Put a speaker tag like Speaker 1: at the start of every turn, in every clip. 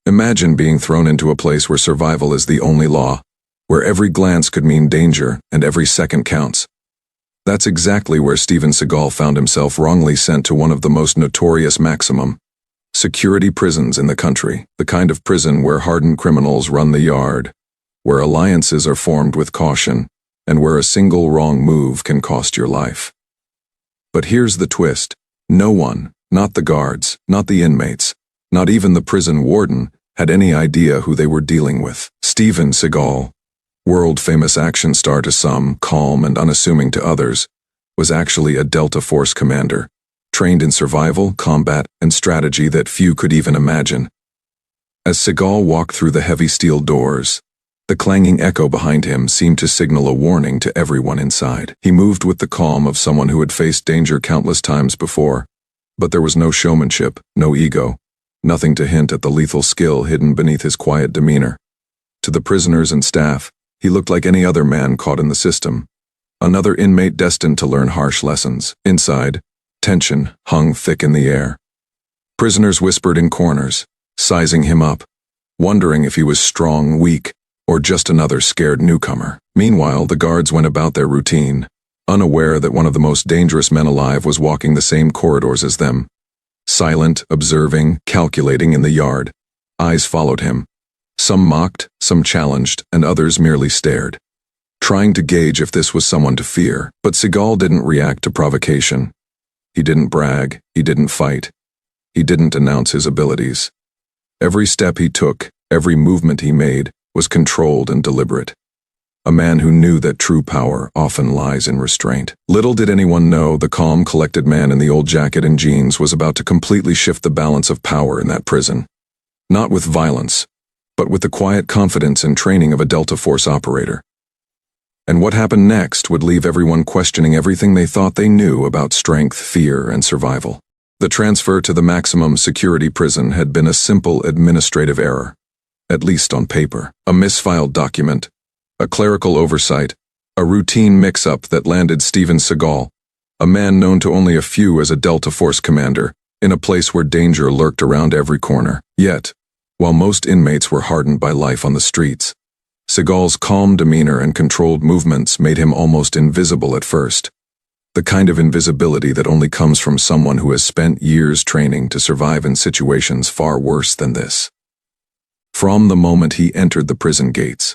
Speaker 1: Imagine being thrown into a place where survival is the only law, where every glance could mean danger and every second counts. That's exactly where Steven Seagal found himself, wrongly sent to one of the most notorious maximum security prisons in the country, the kind of prison where hardened criminals run the yard, where alliances are formed with caution, and where a single wrong move can cost your life. But here's the twist. No one, not the guards, not the inmates, not even the prison warden, had any idea who they were dealing with. Steven Seagal, world-famous action star to some, calm and unassuming to others, was actually a Delta Force commander, trained in survival, combat, and strategy that few could even imagine. As Seagal walked through the heavy steel doors, the clanging echo behind him seemed to signal a warning to everyone inside. He moved with the calm of someone who had faced danger countless times before, but there was no showmanship, no ego, nothing to hint at the lethal skill hidden beneath his quiet demeanor. To the prisoners and staff, he looked like any other man caught in the system, another inmate destined to learn harsh lessons. Inside, tension hung thick in the air. Prisoners whispered in corners, sizing him up, wondering if he was strong, weak, or just another scared newcomer. Meanwhile, the guards went about their routine, unaware that one of the most dangerous men alive was walking the same corridors as them. Silent, observing, calculating in the yard. Eyes followed him. Some mocked, some challenged, and others merely stared, trying to gauge if this was someone to fear. But Seagal didn't react to provocation. He didn't brag, he didn't fight. He didn't announce his abilities. Every step he took, every movement he made, was controlled and deliberate. A man who knew that true power often lies in restraint. Little did anyone know the calm, collected man in the old jacket and jeans was about to completely shift the balance of power in that prison. Not with violence, but with the quiet confidence and training of a Delta Force operator. And what happened next would leave everyone questioning everything they thought they knew about strength, fear, and survival. The transfer to the maximum security prison had been a simple administrative error, at least on paper. A misfiled document, a clerical oversight, a routine mix-up that landed Steven Seagal, a man known to only a few as a Delta Force commander, in a place where danger lurked around every corner. Yet, while most inmates were hardened by life on the streets, Seagal's calm demeanor and controlled movements made him almost invisible at first. The kind of invisibility that only comes from someone who has spent years training to survive in situations far worse than this. From the moment he entered the prison gates,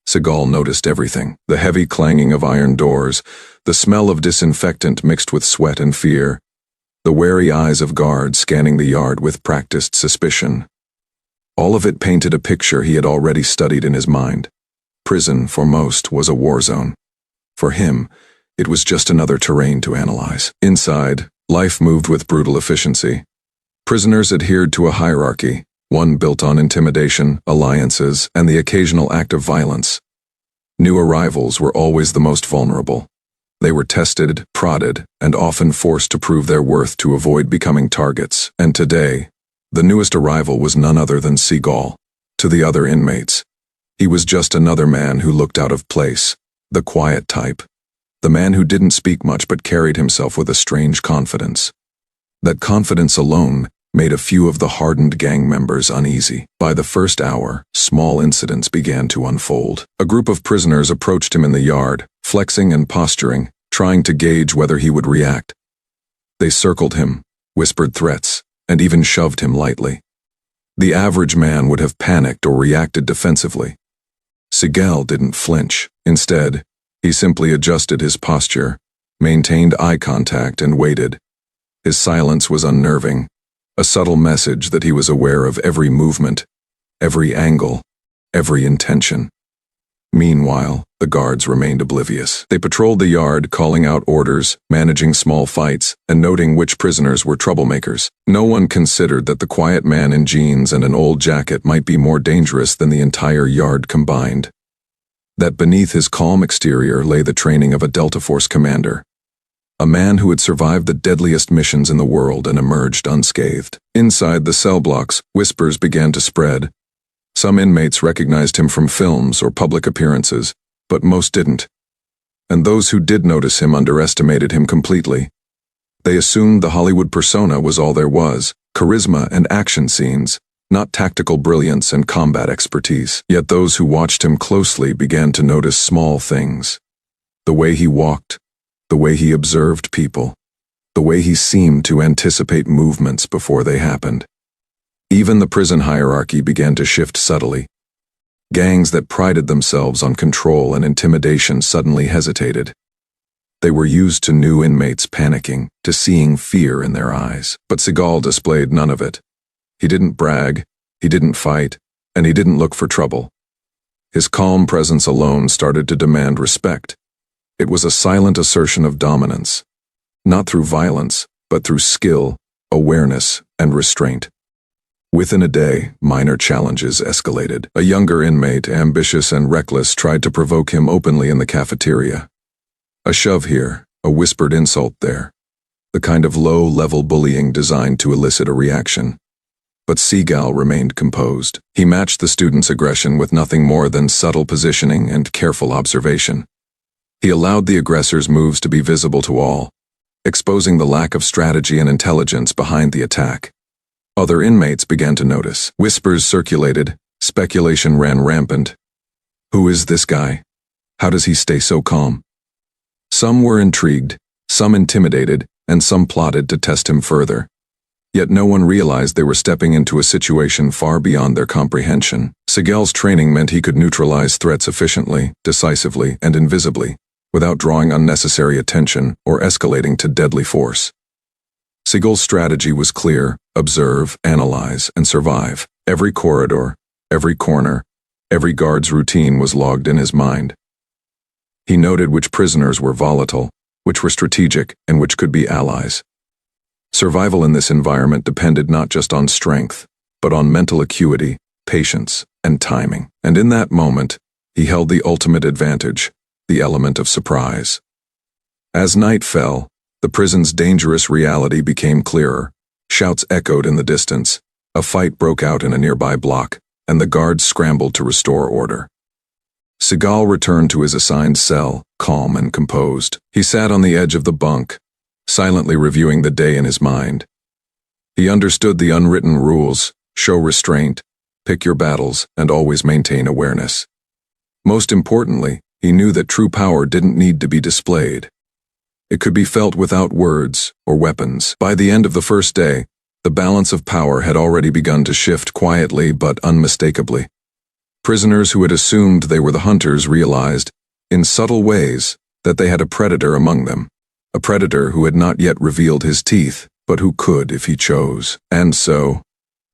Speaker 1: Seagal noticed everything. The heavy clanging of iron doors, the smell of disinfectant mixed with sweat and fear, the wary eyes of guards scanning the yard with practiced suspicion. All of it painted a picture he had already studied in his mind. Prison, for most, was a war zone. For him, it was just another terrain to analyze. Inside, life moved with brutal efficiency. Prisoners adhered to a hierarchy, one built on intimidation, alliances, and the occasional act of violence. New arrivals were always the most vulnerable. They were tested, prodded, and often forced to prove their worth to avoid becoming targets. And today, the newest arrival was none other than Seagal. To the other inmates, he was just another man who looked out of place, the quiet type, the man who didn't speak much but carried himself with a strange confidence. That confidence alone made a few of the hardened gang members uneasy. By the first hour, small incidents began to unfold. A group of prisoners approached him in the yard, flexing and posturing, trying to gauge whether he would react. They circled him, whispered threats, and even shoved him lightly. The average man would have panicked or reacted defensively. Seagal didn't flinch. Instead, he simply adjusted his posture, maintained eye contact, and waited. His silence was unnerving, a subtle message that he was aware of every movement, every angle, every intention. Meanwhile, the guards remained oblivious. They patrolled the yard, calling out orders, managing small fights, and noting which prisoners were troublemakers. No one considered that the quiet man in jeans and an old jacket might be more dangerous than the entire yard combined. That beneath his calm exterior lay the training of a Delta Force commander. A man who had survived the deadliest missions in the world and emerged unscathed. Inside the cell blocks, whispers began to spread. Some inmates recognized him from films or public appearances, but most didn't. And those who did notice him underestimated him completely. They assumed the Hollywood persona was all there was, charisma and action scenes, not tactical brilliance and combat expertise. Yet those who watched him closely began to notice small things. The way he walked, the way he observed people, the way he seemed to anticipate movements before they happened. Even the prison hierarchy began to shift subtly. Gangs that prided themselves on control and intimidation suddenly hesitated. They were used to new inmates panicking, to seeing fear in their eyes. But Seagal displayed none of it. He didn't brag, he didn't fight, and he didn't look for trouble. His calm presence alone started to demand respect. It was a silent assertion of dominance, not through violence, but through skill, awareness, and restraint. Within a day, minor challenges escalated. A younger inmate, ambitious and reckless, tried to provoke him openly in the cafeteria. A shove here, a whispered insult there. The kind of low-level bullying designed to elicit a reaction. But Seagal remained composed. He matched the student's aggression with nothing more than subtle positioning and careful observation. He allowed the aggressor's moves to be visible to all, exposing the lack of strategy and intelligence behind the attack. Other inmates began to notice. Whispers circulated, speculation ran rampant. Who is this guy? How does he stay so calm? Some were intrigued, some intimidated, and some plotted to test him further. Yet no one realized they were stepping into a situation far beyond their comprehension. Seagal's training meant he could neutralize threats efficiently, decisively, and invisibly, without drawing unnecessary attention or escalating to deadly force. Seagal's strategy was clear: observe, analyze, and survive. Every corridor, every corner, every guard's routine was logged in his mind. He noted which prisoners were volatile, which were strategic, and which could be allies. Survival in this environment depended not just on strength, but on mental acuity, patience, and timing. And in that moment, he held the ultimate advantage, the element of surprise. As night fell, the prison's dangerous reality became clearer. Shouts echoed in the distance, a fight broke out in a nearby block, and the guards scrambled to restore order. Seagal returned to his assigned cell, calm and composed. He sat on the edge of the bunk, silently reviewing the day in his mind. He understood the unwritten rules: show restraint, pick your battles, and always maintain awareness. Most importantly, he knew that true power didn't need to be displayed. It could be felt without words or weapons. By the end of the first day, the balance of power had already begun to shift quietly but unmistakably. Prisoners who had assumed they were the hunters realized, in subtle ways, that they had a predator among them. A predator who had not yet revealed his teeth, but who could if he chose. And so,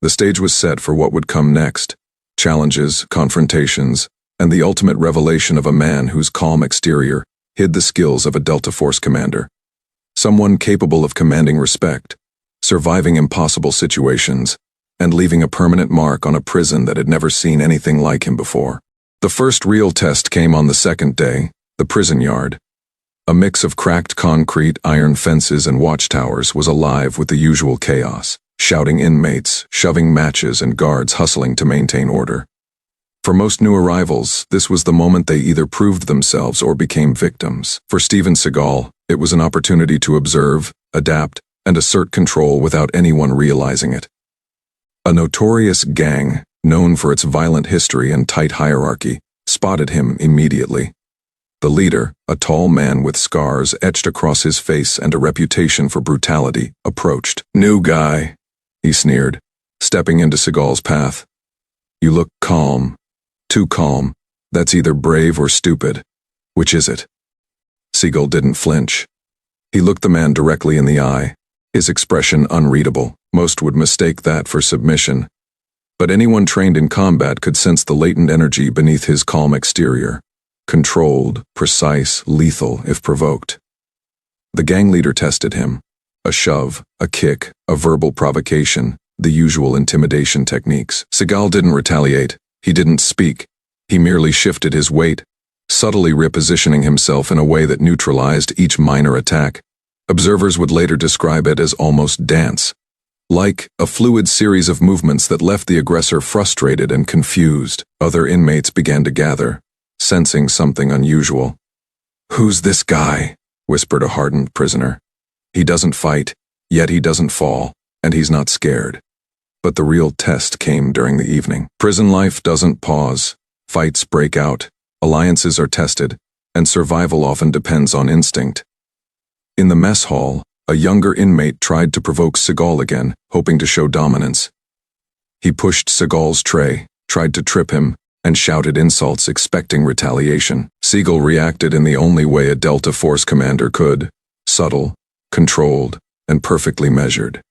Speaker 1: the stage was set for what would come next: challenges, confrontations, and the ultimate revelation of a man whose calm exterior hid the skills of a Delta Force commander. Someone capable of commanding respect, surviving impossible situations, and leaving a permanent mark on a prison that had never seen anything like him before. The first real test came on the second day, the prison yard. A mix of cracked concrete, iron fences, and watchtowers was alive with the usual chaos: shouting inmates, shoving matches, and guards hustling to maintain order. For most new arrivals, this was the moment they either proved themselves or became victims. For Steven Seagal, it was an opportunity to observe, adapt, and assert control without anyone realizing it. A notorious gang, known for its violent history and tight hierarchy, spotted him immediately. The leader, a tall man with scars etched across his face and a reputation for brutality, approached. "New guy," he sneered, stepping into Seagal's path. "You look calm. Too calm. That's either brave or stupid. Which is it?" Seagal didn't flinch. He looked the man directly in the eye, his expression unreadable. Most would mistake that for submission. But anyone trained in combat could sense the latent energy beneath his calm exterior. Controlled, precise, lethal if provoked. The gang leader tested him. A shove, a kick, a verbal provocation, the usual intimidation techniques. Seagal didn't retaliate. He didn't speak. He merely shifted his weight, subtly repositioning himself in a way that neutralized each minor attack. Observers would later describe it as almost dance, like a fluid series of movements that left the aggressor frustrated and confused. Other inmates began to gather, sensing something unusual. "Who's this guy?" whispered a hardened prisoner. "He doesn't fight, yet he doesn't fall, and he's not scared." But the real test came during the evening. Prison life doesn't pause. Fights break out, alliances are tested, and survival often depends on instinct. In the mess hall, a younger inmate tried to provoke Seagal again, hoping to show dominance. He pushed Seagal's tray, tried to trip him, and shouted insults expecting retaliation. Seagal reacted in the only way a Delta Force commander could: subtle, controlled, and perfectly measured.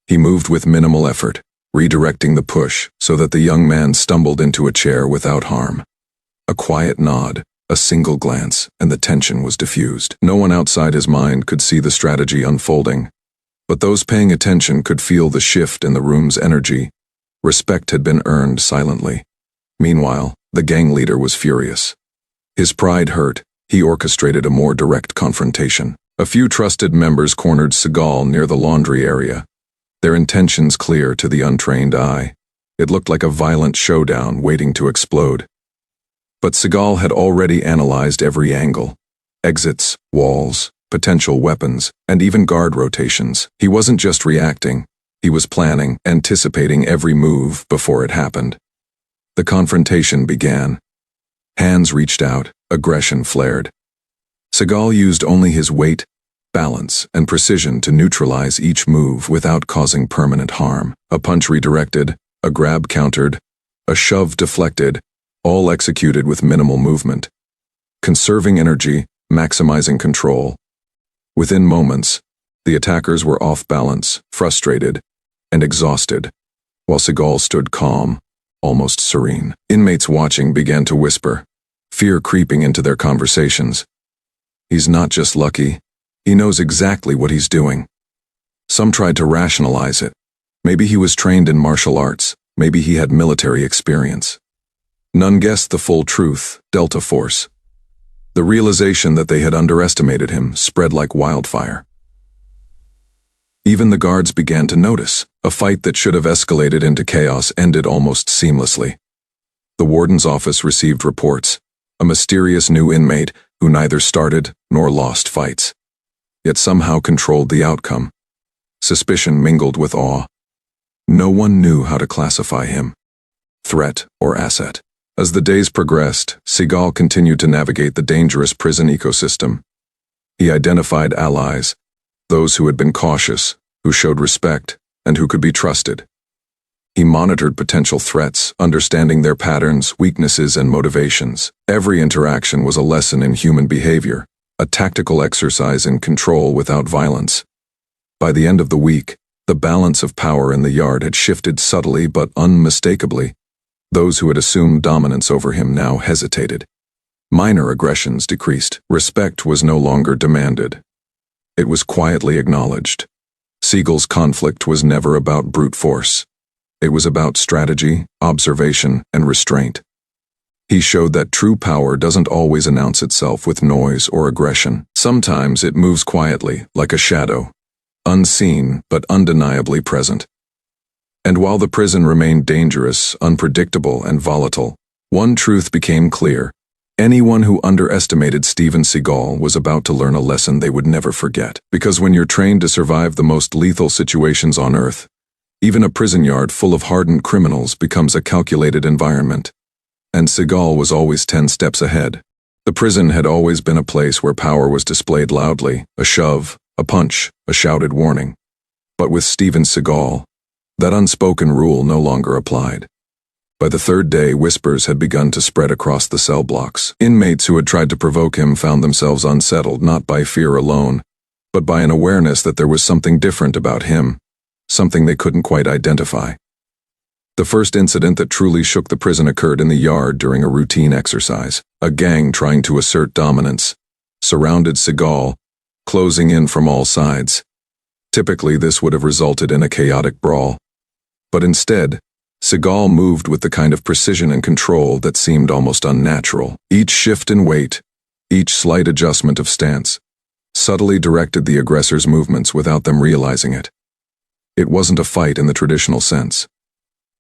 Speaker 1: He moved with minimal effort, redirecting the push so that the young man stumbled into a chair without harm. A quiet nod, a single glance, and the tension was diffused. No one outside his mind could see the strategy unfolding, but those paying attention could feel the shift in the room's energy. Respect had been earned silently. Meanwhile, the gang leader was furious. His pride hurt. He orchestrated a more direct confrontation. A few trusted members cornered Seagal near the laundry area, their intentions clear to the untrained eye. It looked like a violent showdown waiting to explode. But Seagal had already analyzed every angle: exits, walls, potential weapons, and even guard rotations. He wasn't just reacting, he was planning, anticipating every move before it happened. The confrontation began. Hands reached out, aggression flared. Seagal used only his weight, balance, and precision to neutralize each move without causing permanent harm. A punch redirected, a grab countered, a shove deflected, all executed with minimal movement. Conserving energy, maximizing control. Within moments, the attackers were off balance, frustrated, and exhausted, while Seagal stood calm, almost serene. Inmates watching began to whisper, fear creeping into their conversations. He's not just lucky, he knows exactly what he's doing. Some tried to rationalize it. Maybe he was trained in martial arts, maybe he had military experience. None guessed the full truth: Delta Force. The realization that they had underestimated him spread like wildfire. Even the guards began to notice. A fight that should have escalated into chaos ended almost seamlessly. The warden's office received reports: a mysterious new inmate who neither started nor lost fights, yet somehow controlled the outcome. Suspicion mingled with awe. No one knew how to classify him: threat or asset. As the days progressed, Seagal continued to navigate the dangerous prison ecosystem. He identified allies, those who had been cautious, who showed respect, and who could be trusted. He monitored potential threats, understanding their patterns, weaknesses, and motivations. Every interaction was a lesson in human behavior, a tactical exercise in control without violence. By the end of the week, the balance of power in the yard had shifted subtly but unmistakably. Those who had assumed dominance over him now hesitated. Minor aggressions decreased. Respect was no longer demanded. It was quietly acknowledged. Seagal's conflict was never about brute force. It was about strategy, observation, and restraint. He showed that true power doesn't always announce itself with noise or aggression. Sometimes it moves quietly, like a shadow, unseen but undeniably present. And while the prison remained dangerous, unpredictable, and volatile, one truth became clear: anyone who underestimated Steven Seagal was about to learn a lesson they would never forget. Because when you're trained to survive the most lethal situations on Earth, even a prison yard full of hardened criminals becomes a calculated environment. And Seagal was always 10 steps ahead. The prison had always been a place where power was displayed loudly: a shove, a punch, a shouted warning. But with Steven Seagal, that unspoken rule no longer applied. By the third day, whispers had begun to spread across the cell blocks. Inmates who had tried to provoke him found themselves unsettled not by fear alone, but by an awareness that there was something different about him, something they couldn't quite identify. The first incident that truly shook the prison occurred in the yard during a routine exercise. A gang trying to assert dominance surrounded Seagal, closing in from all sides. Typically, this would have resulted in a chaotic brawl. But instead, Seagal moved with the kind of precision and control that seemed almost unnatural. Each shift in weight, each slight adjustment of stance, subtly directed the aggressor's movements without them realizing it. It wasn't a fight in the traditional sense.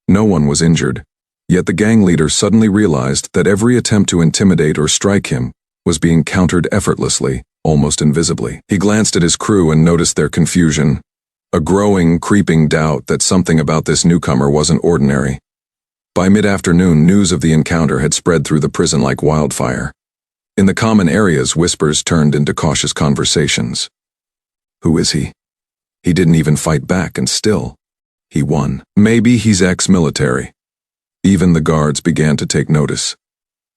Speaker 1: No one was injured, yet the gang leader suddenly realized that every attempt to intimidate or strike him was being countered effortlessly, almost invisibly. He glanced at his crew and noticed their confusion. A growing, creeping doubt that something about this newcomer wasn't ordinary. By mid-afternoon, news of the encounter had spread through the prison like wildfire. In the common areas, whispers turned into cautious conversations. Who is he? He didn't even fight back, and still, he won. Maybe he's ex-military. Even the guards began to take notice.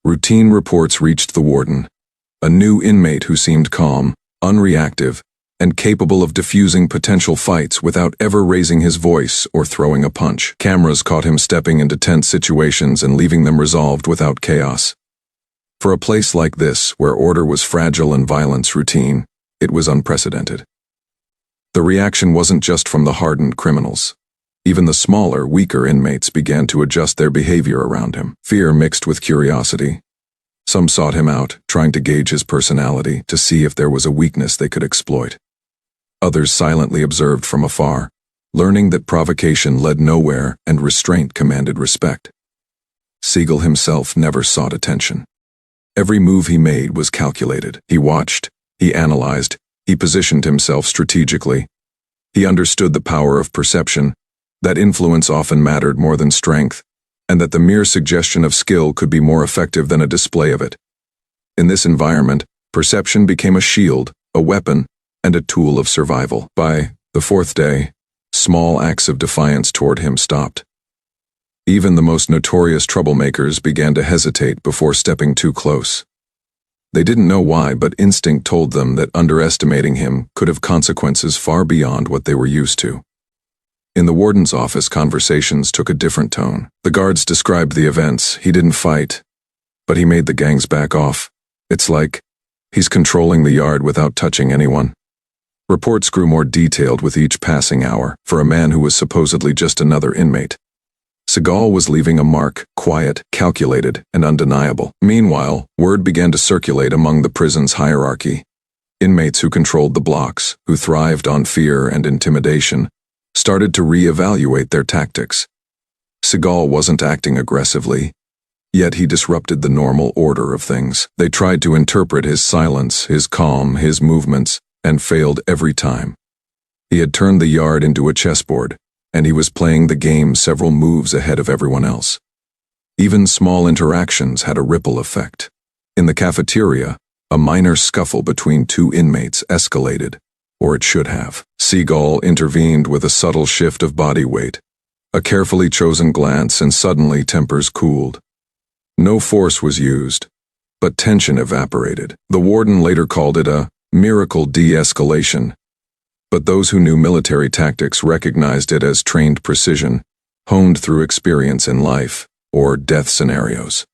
Speaker 1: Routine reports reached the warden. A new inmate who seemed calm, unreactive, and capable of diffusing potential fights without ever raising his voice or throwing a punch. Cameras caught him stepping into tense situations and leaving them resolved without chaos. For a place like this, where order was fragile and violence routine, it was unprecedented. The reaction wasn't just from the hardened criminals. Even the smaller, weaker inmates began to adjust their behavior around him. Fear mixed with curiosity. Some sought him out, trying to gauge his personality, to see if there was a weakness they could exploit. Others silently observed from afar, learning that provocation led nowhere and restraint commanded respect. Seagal himself never sought attention. Every move he made was calculated. He watched, he analyzed, he positioned himself strategically. He understood the power of perception, that influence often mattered more than strength, and that the mere suggestion of skill could be more effective than a display of it. In this environment, perception became a shield, a weapon, and a tool of survival. By the fourth day, small acts of defiance toward him stopped. Even the most notorious troublemakers began to hesitate before stepping too close. They didn't know why, but instinct told them that underestimating him could have consequences far beyond what they were used to. In the warden's office, conversations took a different tone. The guards described the events. He didn't fight, but he made the gangs back off. It's like he's controlling the yard without touching anyone. Reports grew more detailed with each passing hour for a man who was supposedly just another inmate. Seagal was leaving a mark, quiet, calculated, and undeniable. Meanwhile, word began to circulate among the prison's hierarchy. Inmates who controlled the blocks, who thrived on fear and intimidation, started to re-evaluate their tactics. Seagal wasn't acting aggressively, yet he disrupted the normal order of things. They tried to interpret his silence, his calm, his movements, and failed every time. He had turned the yard into a chessboard, and he was playing the game several moves ahead of everyone else. Even small interactions had a ripple effect. In the cafeteria, a minor scuffle between two inmates escalated, or it should have. Seagal intervened with a subtle shift of body weight, a carefully chosen glance, and suddenly tempers cooled. No force was used, but tension evaporated. The warden later called it a miracle de-escalation, but those who knew military tactics recognized it as trained precision, honed through experience in life or death scenarios.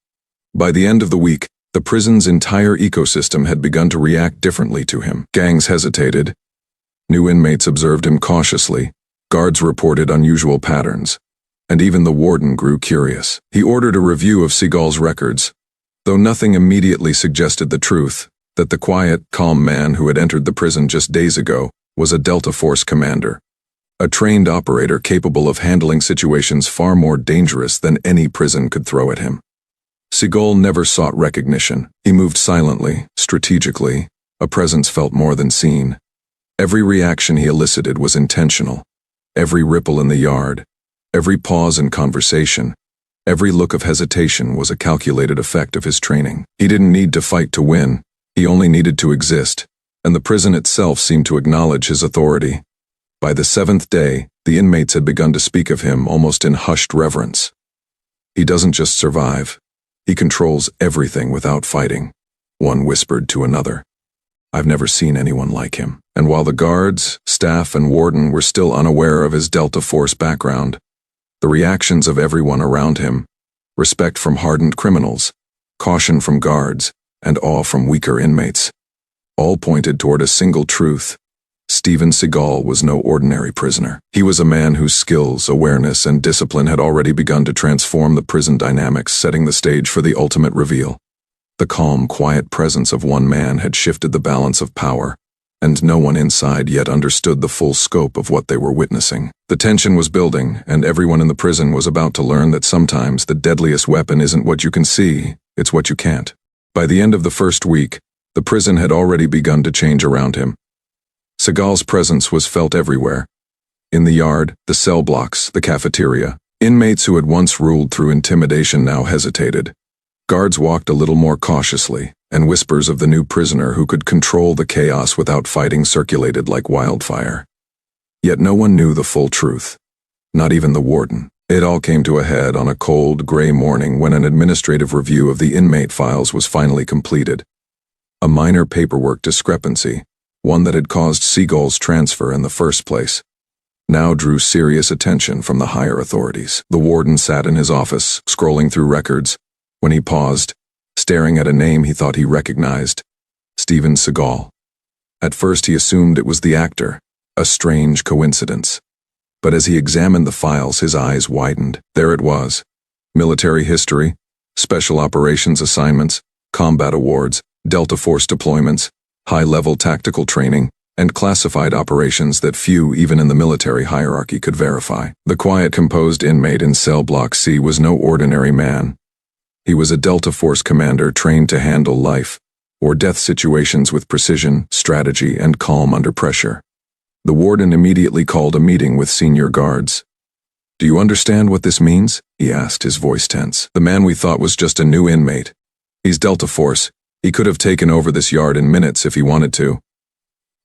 Speaker 1: By the end of the week, the prison's entire ecosystem had begun to react differently to him. Gangs hesitated. New inmates observed him cautiously. Guards reported unusual patterns, and even the warden grew curious. He ordered a review of Seagal's records, though nothing immediately suggested the truth, that the quiet, calm man who had entered the prison just days ago was a Delta Force commander, a trained operator capable of handling situations far more dangerous than any prison could throw at him. Seagal never sought recognition. He moved silently, strategically. A presence felt more than seen. Every reaction he elicited was intentional. Every ripple in the yard, every pause in conversation, every look of hesitation was a calculated effect of his training. He didn't need to fight to win. He only needed to exist, and the prison itself seemed to acknowledge his authority. By the seventh day, the inmates had begun to speak of him almost in hushed reverence. He doesn't just survive. He controls everything without fighting. One whispered to another. I've never seen anyone like him. And while the guards, staff, and warden were still unaware of his Delta Force background, the reactions of everyone around him, respect from hardened criminals, caution from guards, and awe from weaker inmates, all pointed toward a single truth. Steven Seagal was no ordinary prisoner. He was a man whose skills, awareness, and discipline had already begun to transform the prison dynamics, setting the stage for the ultimate reveal. The calm, quiet presence of one man had shifted the balance of power, and no one inside yet understood the full scope of what they were witnessing. The tension was building, and everyone in the prison was about to learn that sometimes the deadliest weapon isn't what you can see, it's what you can't. By the end of the first week, the prison had already begun to change around him. Seagal's presence was felt everywhere, In the yard, the cell blocks, the cafeteria, inmates who had once ruled through intimidation now hesitated. Guards walked a little more cautiously, and whispers of the new prisoner who could control the chaos without fighting circulated like wildfire. Yet no one knew the full truth. Not even the warden. It all came to a head on a cold, gray morning when an administrative review of the inmate files was finally completed. A minor paperwork discrepancy, one that had caused Seagal's transfer in the first place, now drew serious attention from the higher authorities. The warden sat in his office, scrolling through records, when he paused, staring at a name he thought he recognized: Steven Seagal. At first he assumed it was the actor, a strange coincidence. But as he examined the files, his eyes widened. There it was: military history, special operations assignments, combat awards, Delta Force deployments, high-level tactical training, and classified operations that few, even in the military hierarchy, could verify. The quiet, composed inmate in cell block C was no ordinary man. He was a Delta Force commander trained to handle life or death situations with precision, strategy, and calm under pressure. The warden immediately called a meeting with senior guards. "Do you understand what this means?" he asked, his voice tense. "The man we thought was just a new inmate. He's Delta Force. He could have taken over this yard in minutes if he wanted to."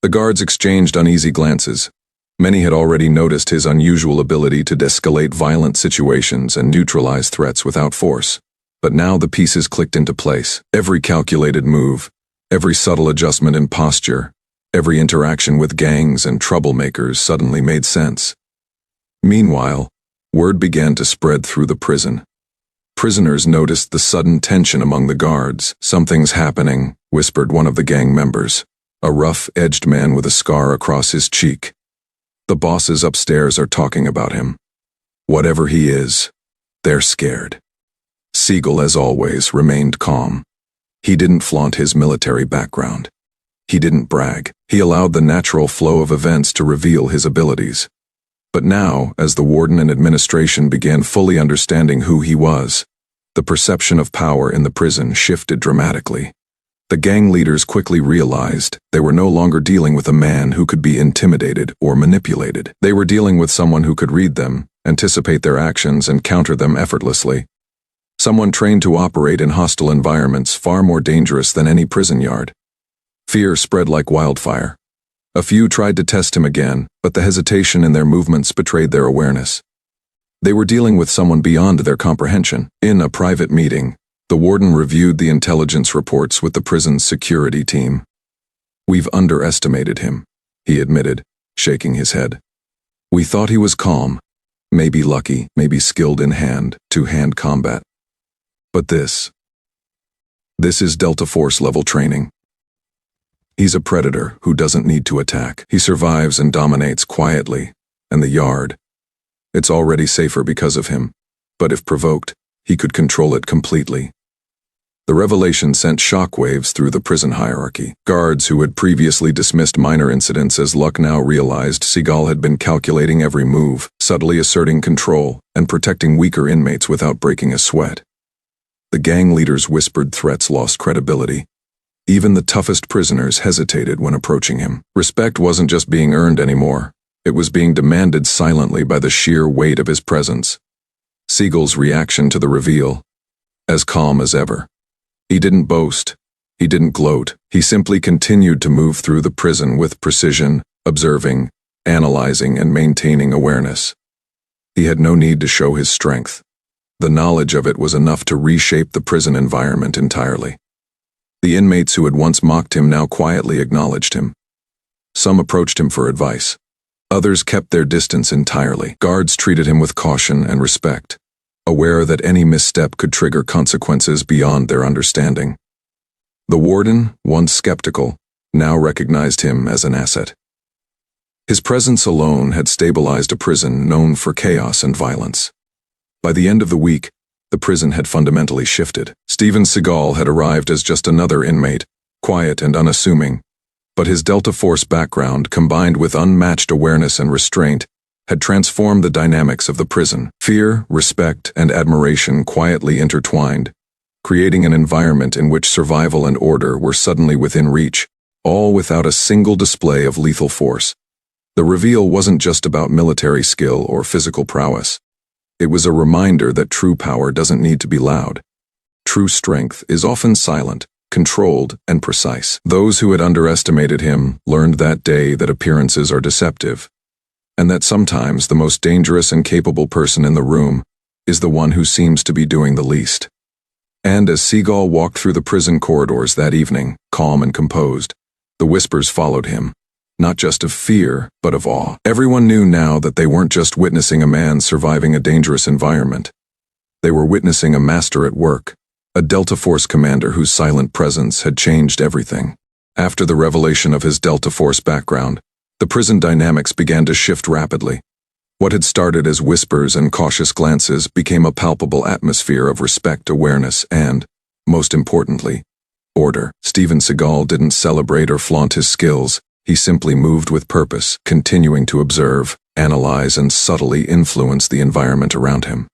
Speaker 1: The guards exchanged uneasy glances. Many had already noticed his unusual ability to de-escalate violent situations and neutralize threats without force. But now the pieces clicked into place. Every calculated move, every subtle adjustment in posture, every interaction with gangs and troublemakers suddenly made sense. Meanwhile, word began to spread through the prison. Prisoners noticed the sudden tension among the guards. "Something's happening," whispered one of the gang members, a rough-edged man with a scar across his cheek. "The bosses upstairs are talking about him. Whatever he is, they're scared." Seagal, as always, remained calm. He didn't flaunt his military background. He didn't brag. He allowed the natural flow of events to reveal his abilities. But now, as the warden and administration began fully understanding who he was, the perception of power in the prison shifted dramatically. The gang leaders quickly realized they were no longer dealing with a man who could be intimidated or manipulated. They were dealing with someone who could read them, anticipate their actions, and counter them effortlessly. Someone trained to operate in hostile environments far more dangerous than any prison yard. Fear spread like wildfire. A few tried to test him again, but the hesitation in their movements betrayed their awareness. They were dealing with someone beyond their comprehension. In a private meeting, the warden reviewed the intelligence reports with the prison's security team. "We've underestimated him," he admitted, shaking his head. "We thought he was calm, maybe lucky, maybe skilled in hand-to-hand combat. But this is Delta Force level training. He's a predator who doesn't need to attack. He survives and dominates quietly, and the yard, it's already safer because of him, but if provoked, he could control it completely." The revelation sent shockwaves through the prison hierarchy. Guards who had previously dismissed minor incidents as luck now realized Seagal had been calculating every move, subtly asserting control, and protecting weaker inmates without breaking a sweat. The gang leaders' whispered threats lost credibility. Even the toughest prisoners hesitated when approaching him. Respect wasn't just being earned anymore. It was being demanded silently by the sheer weight of his presence. Seagal's reaction to the reveal: as calm as ever. He didn't boast. He didn't gloat. He simply continued to move through the prison with precision, observing, analyzing, and maintaining awareness. He had no need to show his strength. The knowledge of it was enough to reshape the prison environment entirely. The inmates who had once mocked him now quietly acknowledged him. Some approached him for advice. Others kept their distance entirely. Guards treated him with caution and respect, aware that any misstep could trigger consequences beyond their understanding. The warden, once skeptical, now recognized him as an asset. His presence alone had stabilized a prison known for chaos and violence. By the end of the week, the prison had fundamentally shifted. Steven Seagal had arrived as just another inmate, quiet and unassuming, but his Delta Force background, combined with unmatched awareness and restraint, had transformed the dynamics of the prison. Fear, respect, and admiration quietly intertwined, creating an environment in which survival and order were suddenly within reach, all without a single display of lethal force. The reveal wasn't just about military skill or physical prowess. It was a reminder that true power doesn't need to be loud. True strength is often silent, controlled, and precise. Those who had underestimated him learned that day that appearances are deceptive, and that sometimes the most dangerous and capable person in the room is the one who seems to be doing the least. And as Seagal walked through the prison corridors that evening, calm and composed, the whispers followed him, not just of fear, but of awe. Everyone knew now that they weren't just witnessing a man surviving a dangerous environment. They were witnessing a master at work, a Delta Force commander whose silent presence had changed everything. After the revelation of his Delta Force background, the prison dynamics began to shift rapidly. What had started as whispers and cautious glances became a palpable atmosphere of respect, awareness, and, most importantly, order. Steven Seagal didn't celebrate or flaunt his skills. He simply moved with purpose, continuing to observe, analyze, and subtly influence the environment around him.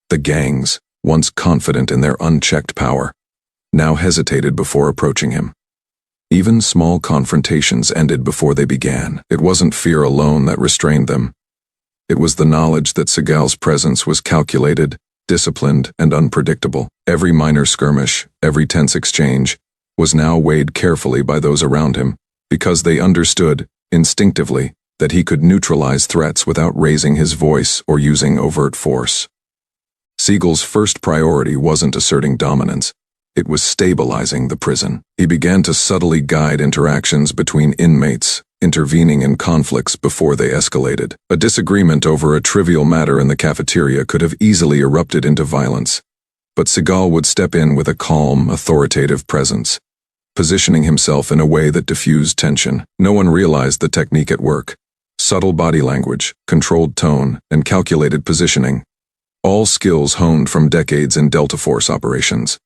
Speaker 1: The gangs, once confident in their unchecked power, now hesitated before approaching him. Even small confrontations ended before they began. It wasn't fear alone that restrained them. It was the knowledge that Seagal's presence was calculated, disciplined, and unpredictable. Every minor skirmish, every tense exchange, was now weighed carefully by those around him, because they understood, instinctively, that he could neutralize threats without raising his voice or using overt force. Seagal's first priority wasn't asserting dominance. It was stabilizing the prison. He began to subtly guide interactions between inmates, intervening in conflicts before they escalated. A disagreement over a trivial matter in the cafeteria could have easily erupted into violence, but Seagal would step in with a calm, authoritative presence, positioning himself in a way that diffused tension. No one realized the technique at work. Subtle body language, controlled tone, and calculated positioning. All skills honed from decades in Delta Force operations.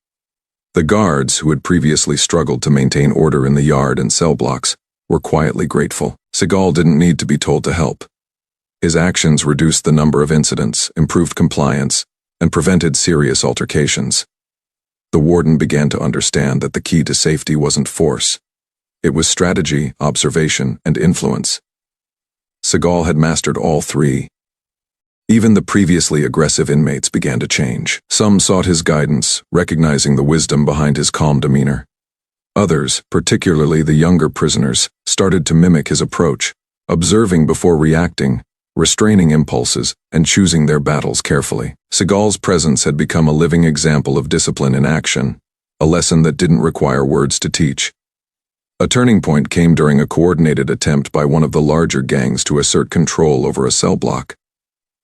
Speaker 1: The guards, who had previously struggled to maintain order in the yard and cell blocks, were quietly grateful. Seagal didn't need to be told to help. His actions reduced the number of incidents, improved compliance, and prevented serious altercations. The warden began to understand that the key to safety wasn't force. It was strategy, observation, and influence. Seagal had mastered all three. Even the previously aggressive inmates began to change. Some sought his guidance, recognizing the wisdom behind his calm demeanor. Others, particularly the younger prisoners, started to mimic his approach, observing before reacting, restraining impulses, and choosing their battles carefully. Seagal's presence had become a living example of discipline in action, a lesson that didn't require words to teach. A turning point came during a coordinated attempt by one of the larger gangs to assert control over a cell block.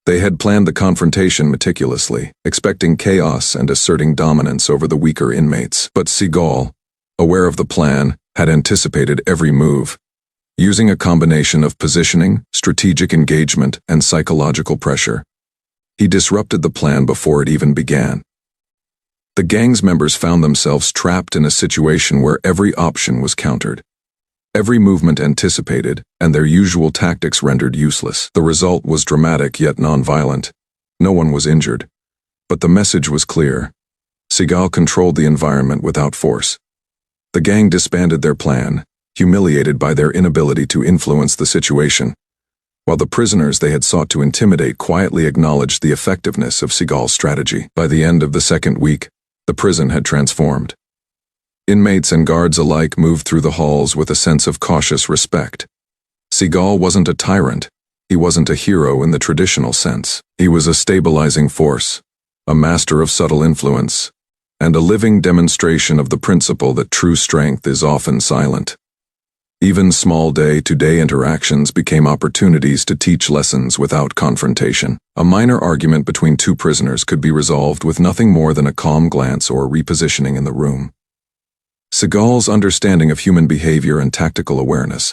Speaker 1: They had planned the confrontation meticulously, expecting chaos and asserting dominance over the weaker inmates. But Seagal, aware of the plan, had anticipated every move. Using a combination of positioning, strategic engagement, and psychological pressure, he disrupted the plan before it even began. The gang's members found themselves trapped in a situation where every option was countered. Every movement anticipated, and their usual tactics rendered useless. The result was dramatic yet non-violent. No one was injured. But the message was clear. Seagal controlled the environment without force. The gang disbanded their plan, humiliated by their inability to influence the situation, while the prisoners they had sought to intimidate quietly acknowledged the effectiveness of Seagal's strategy. By the end of the second week, the prison had transformed. Inmates and guards alike moved through the halls with a sense of cautious respect. Seagal wasn't a tyrant. He wasn't a hero in the traditional sense. He was a stabilizing force, a master of subtle influence, and a living demonstration of the principle that true strength is often silent. Even small day-to-day interactions became opportunities to teach lessons without confrontation. A minor argument between two prisoners could be resolved with nothing more than a calm glance or repositioning in the room. Seagal's understanding of human behavior and tactical awareness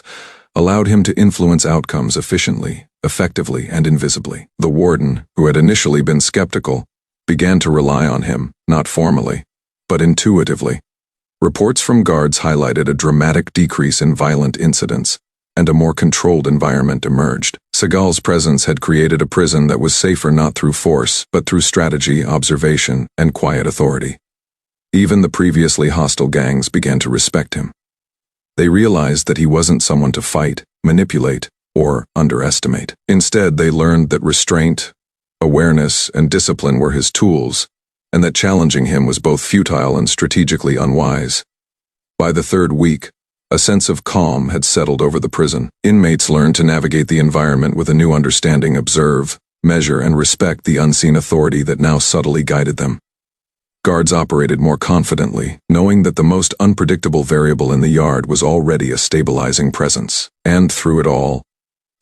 Speaker 1: allowed him to influence outcomes efficiently, effectively, and invisibly. The warden, who had initially been skeptical, began to rely on him, not formally, but intuitively. Reports from guards highlighted a dramatic decrease in violent incidents, and a more controlled environment emerged. Seagal's presence had created a prison that was safer not through force, but through strategy, observation, and quiet authority. Even the previously hostile gangs began to respect him. They realized that he wasn't someone to fight, manipulate, or underestimate. Instead, they learned that restraint, awareness, and discipline were his tools, and that challenging him was both futile and strategically unwise. By the third week, a sense of calm had settled over the prison. Inmates learned to navigate the environment with a new understanding, observe, measure, and respect the unseen authority that now subtly guided them. Guards operated more confidently, knowing that the most unpredictable variable in the yard was already a stabilizing presence. And through it all,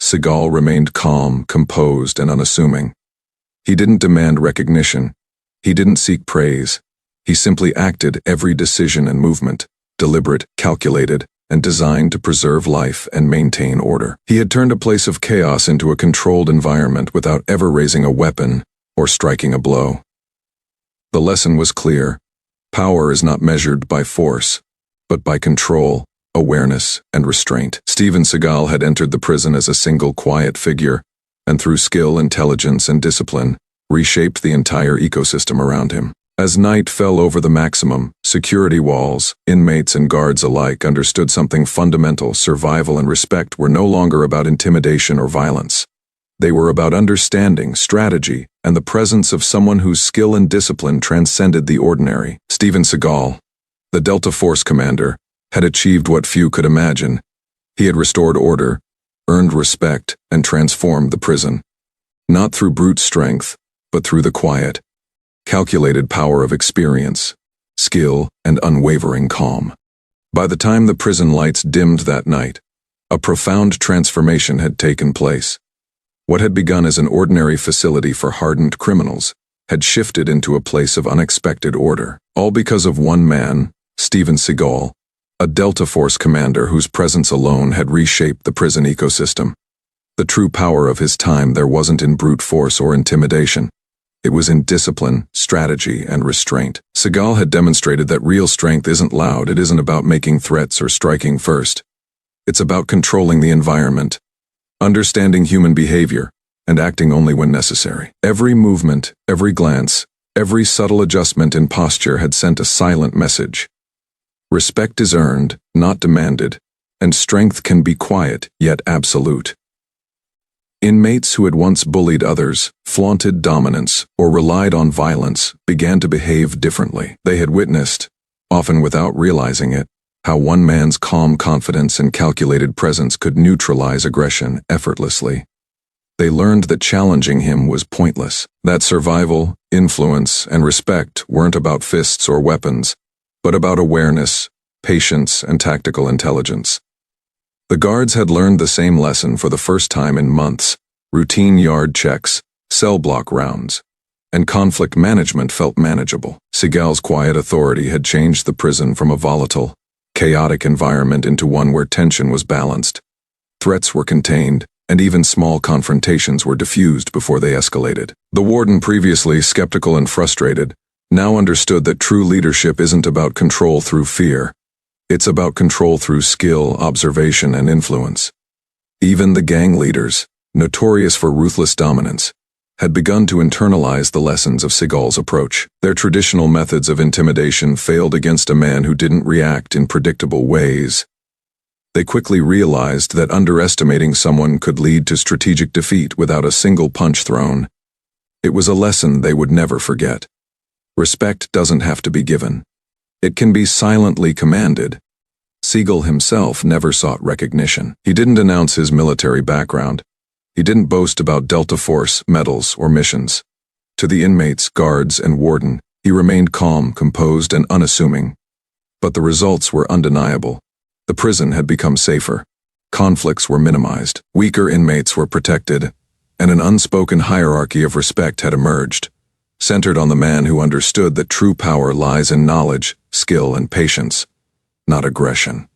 Speaker 1: Seagal remained calm, composed, and unassuming. He didn't demand recognition. He didn't seek praise. He simply acted, every decision and movement, deliberate, calculated, and designed to preserve life and maintain order. He had turned a place of chaos into a controlled environment without ever raising a weapon or striking a blow. The lesson was clear. Power is not measured by force, but by control, awareness, and restraint. Steven Seagal had entered the prison as a single quiet figure, and through skill, intelligence, and discipline, reshaped the entire ecosystem around him. As night fell over the maximum, security walls, inmates and guards alike understood something fundamental. Survival and respect were no longer about intimidation or violence. They were about understanding, strategy, and the presence of someone whose skill and discipline transcended the ordinary. Steven Seagal, the Delta Force commander, had achieved what few could imagine. He had restored order, earned respect, and transformed the prison. Not through brute strength, but through the quiet, calculated power of experience, skill, and unwavering calm. By the time the prison lights dimmed that night, a profound transformation had taken place. What had begun as an ordinary facility for hardened criminals had shifted into a place of unexpected order, all because of one man, Steven Seagal, a Delta Force commander whose presence alone had reshaped the prison ecosystem. The true power of his time there wasn't in brute force or intimidation. It was in discipline, strategy, and restraint. Seagal had demonstrated that real strength isn't loud. It isn't about making threats or striking first. It's about controlling the environment, understanding human behavior, and acting only when necessary. Every movement, every glance, every subtle adjustment in posture had sent a silent message. Respect is earned, not demanded, and strength can be quiet, yet absolute. Inmates who had once bullied others, flaunted dominance, or relied on violence began to behave differently. They had witnessed, often without realizing it, how one man's calm confidence and calculated presence could neutralize aggression effortlessly. They learned that challenging him was pointless, that survival, influence, and respect weren't about fists or weapons, but about awareness, patience, and tactical intelligence. The guards had learned the same lesson for the first time in months. Routine yard checks, cell block rounds, and conflict management felt manageable. Seagal's quiet authority had changed the prison from a volatile, chaotic environment into one where tension was balanced. Threats were contained, and even small confrontations were diffused before they escalated. The warden, previously skeptical and frustrated, now understood that true leadership isn't about control through fear. It's about control through skill, observation, and influence. Even the gang leaders, notorious for ruthless dominance, had begun to internalize the lessons of Seagal's approach. Their traditional methods of intimidation failed against a man who didn't react in predictable ways. They quickly realized that underestimating someone could lead to strategic defeat without a single punch thrown. It was a lesson they would never forget. Respect doesn't have to be given. It can be silently commanded. Seagal himself never sought recognition. He didn't announce his military background. He didn't boast about Delta Force, medals, or missions. To the inmates, guards, and warden, he remained calm, composed, and unassuming. But the results were undeniable. The prison had become safer. Conflicts were minimized. Weaker inmates were protected, and an unspoken hierarchy of respect had emerged, centered on the man who understood that true power lies in knowledge, skill, and patience, not aggression.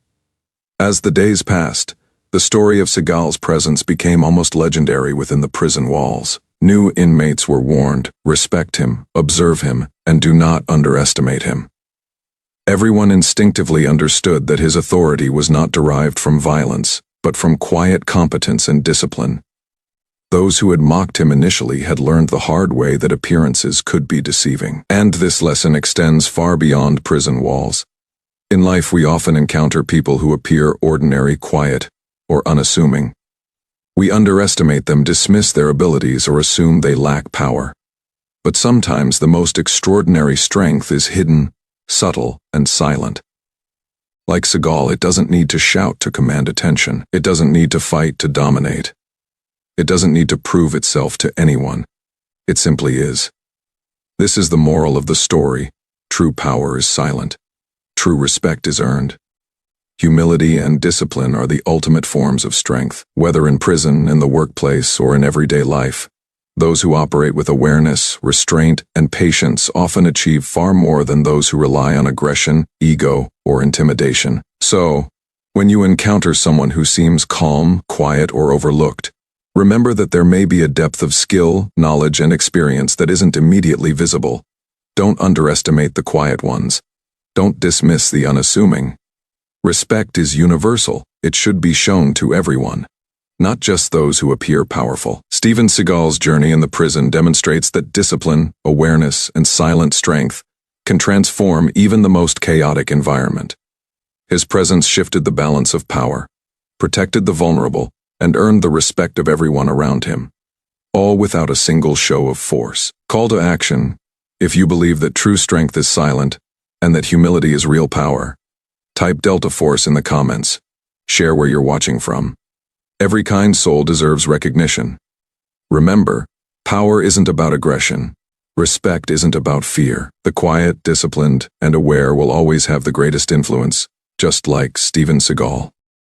Speaker 1: As the days passed, the story of Seagal's presence became almost legendary within the prison walls. New inmates were warned, respect him, observe him, and do not underestimate him. Everyone instinctively understood that his authority was not derived from violence, but from quiet competence and discipline. Those who had mocked him initially had learned the hard way that appearances could be deceiving. And this lesson extends far beyond prison walls. In life, we often encounter people who appear ordinary, quiet, or unassuming. We underestimate them, dismiss their abilities, or assume they lack power. But sometimes the most extraordinary strength is hidden, subtle, and silent. Like Seagal, it doesn't need to shout to command attention. It doesn't need to fight to dominate. It doesn't need to prove itself to anyone. It simply is. This is the moral of the story. True power is silent. True respect is earned. Humility and discipline are the ultimate forms of strength, whether in prison, in the workplace, or in everyday life. Those who operate with awareness, restraint, and patience often achieve far more than those who rely on aggression, ego, or intimidation. So, when you encounter someone who seems calm, quiet, or overlooked, remember that there may be a depth of skill, knowledge, and experience that isn't immediately visible. Don't underestimate the quiet ones. Don't dismiss the unassuming. Respect is universal. It should be shown to everyone, not just those who appear powerful. Steven Seagal's journey in the prison demonstrates that discipline, awareness, and silent strength can transform even the most chaotic environment. His presence shifted the balance of power, protected the vulnerable, and earned the respect of everyone around him, all without a single show of force. Call to action: if you believe that true strength is silent and that humility is real power, type Delta Force in the comments. Share where you're watching from. Every kind soul deserves recognition. Remember, power isn't about aggression. Respect isn't about fear. The quiet, disciplined, and aware will always have the greatest influence, just like Steven Seagal.